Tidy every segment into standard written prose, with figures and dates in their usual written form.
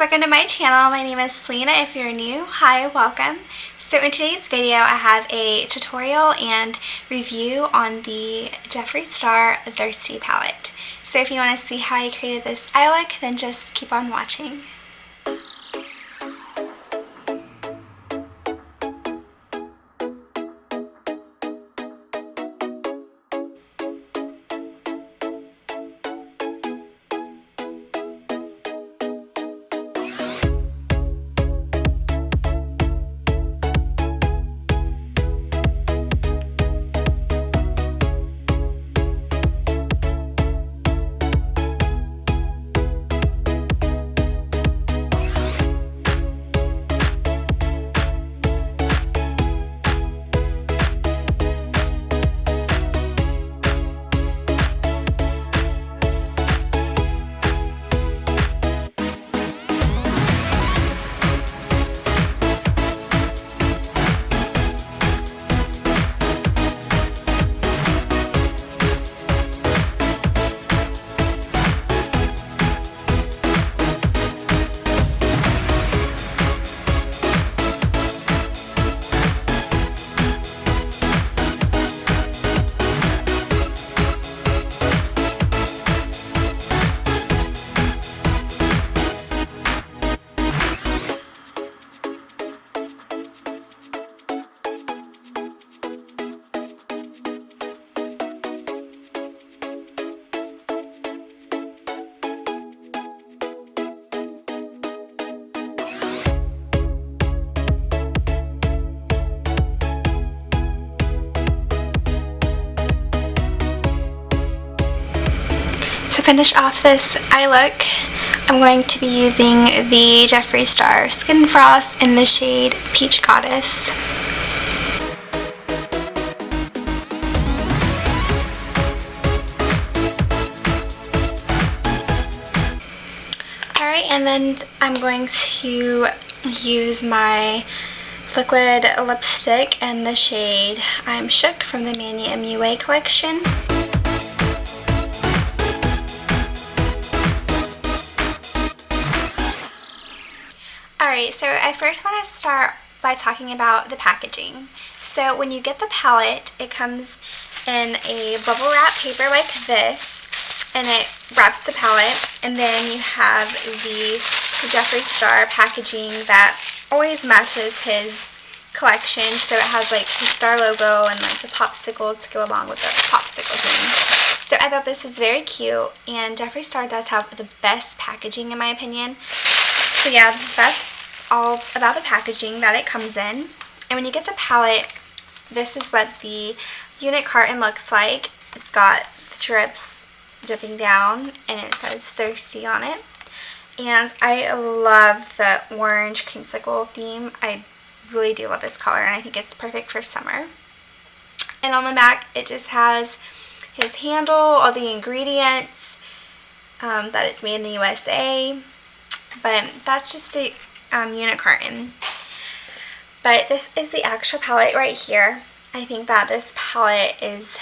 welcome to my channel. My name is Selena. If you're new, hi, welcome. So in today's video I have a tutorial and review on the Jeffree Star Thirsty palette. So if you want to see how I created this eye look, then just keep on watching. To finish off this eye look, I'm going to be using the Jeffree Star Skin Frost in the shade Peach Goddess. Alright, and then I'm going to use my liquid lipstick in the shade I'm Shook from the Manny MUA collection. Alright, so I first want to start by talking about the packaging. So when you get the palette, it comes in a bubble wrap paper like this, and it wraps the palette, and then you have the Jeffree Star packaging that always matches his collection. So it has like his star logo and like the popsicles to go along with the popsicle thing. So I thought this was very cute, and Jeffree Star does have the best packaging in my opinion. So yeah, that's all about the packaging that it comes in. And when you get the palette, this is what the unit carton looks like. It's got the drips dripping down and it says Thirsty on it. And I love the orange creamsicle theme. I really do love this color, and I think it's perfect for summer. And on the back it just has his handle, all the ingredients, that it's made in the USA. But that's just the unit carton. But this is the actual palette right here. I think that this palette is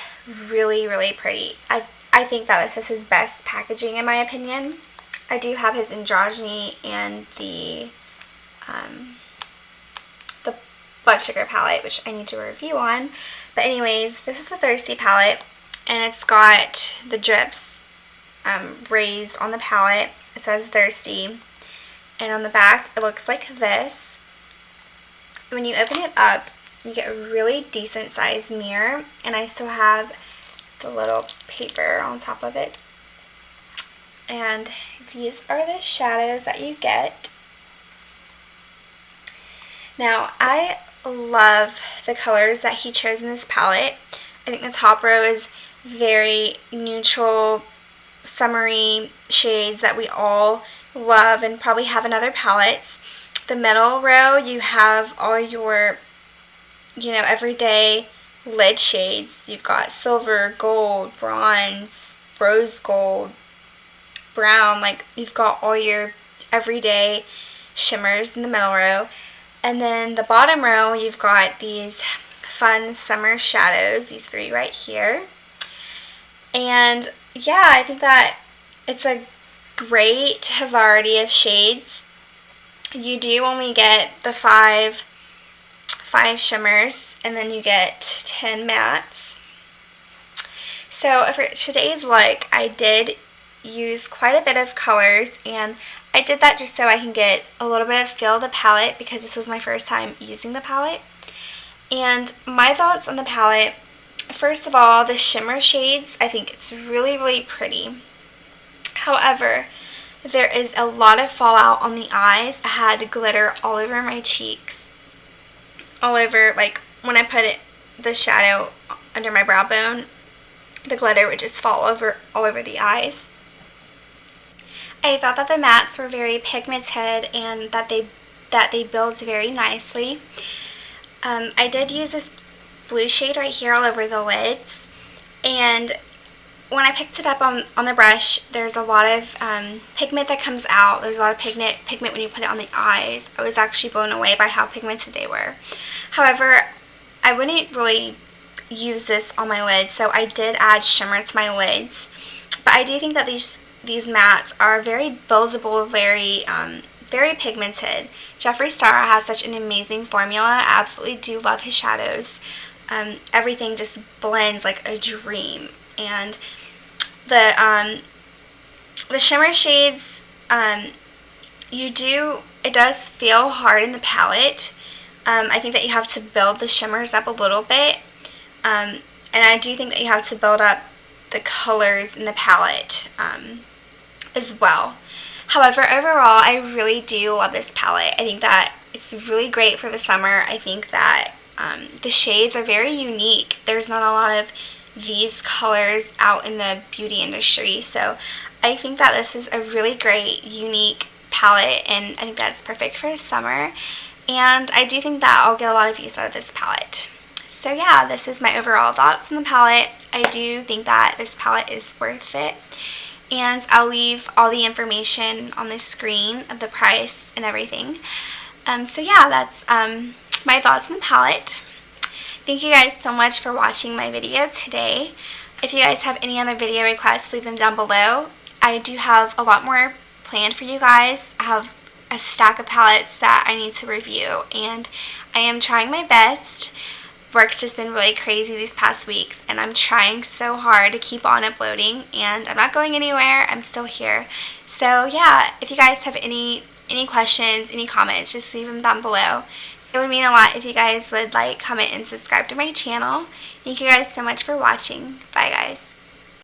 really, really pretty. I think that this is his best packaging in my opinion. I do have his Androgyny and the Blood Sugar palette, which I need to review on. But anyways, this is the Thirsty palette, and it's got the drips raised on the palette. It says Thirsty. And on the back, it looks like this. When you open it up, you get a really decent sized mirror, and I still have the little paper on top of it. And these are the shadows that you get. Now, I love the colors that he chose in this palette. I think the top row is very neutral, summery shades that we all love and probably have in other palettes. The middle row, you have all your, everyday lid shades. You've got silver, gold, bronze, rose gold, brown. Like, you've got all your everyday shimmers in the middle row. And then the bottom row, you've got these fun summer shadows, these three right here. And yeah, I think that it's a great variety of shades. you do only get the five shimmers, and then you get 10 mattes. So for today's look, I did use quite a bit of colors, and I did that just so I can get a little bit of feel of the palette because this was my first time using the palette. And my thoughts on the palette, first of all, the shimmer shades, I think it's really, really pretty. However, there is a lot of fallout on the eyes. I had glitter all over my cheeks, all over, like when I put the shadow under my brow bone, the glitter would just fall all over the eyes. I thought that the mattes were very pigmented and that they build very nicely. I did use this blue shade right here all over the lids, and when I picked it up on the brush, there's a lot of pigment that comes out. There's a lot of pigment when you put it on the eyes. I was actually blown away by how pigmented they were. However, I wouldn't really use this on my lids, so I did add shimmer to my lids. But I do think that these mattes are very buildable, very pigmented. Jeffree Star has such an amazing formula. I absolutely do love his shadows. Everything just blends like a dream. And the shimmer shades, it does feel hard in the palette. I think that you have to build the shimmers up a little bit. And I do think that you have to build up the colors in the palette as well. However, overall, I really do love this palette. I think that it's really great for the summer. I think that the shades are very unique. There's not a lot of these colors out in the beauty industry, so I think that this is a really great, unique palette, and I think that's perfect for the summer, and I do think that I'll get a lot of use out of this palette. So yeah, this is my overall thoughts on the palette. I do think that this palette is worth it, and I'll leave all the information on the screen of the price and everything. So yeah, that's my thoughts on the palette. Thank you guys so much for watching my video today. If you guys have any other video requests, leave them down below. I do have a lot more planned for you guys. I have a stack of palettes that I need to review, and I am trying my best. Work's just been really crazy these past weeks, and I'm trying so hard to keep on uploading, and I'm not going anywhere. I'm still here. So yeah, if you guys have any questions, any comments, just leave them down below. It would mean a lot if you guys would like, comment, and subscribe to my channel. Thank you guys so much for watching. Bye guys.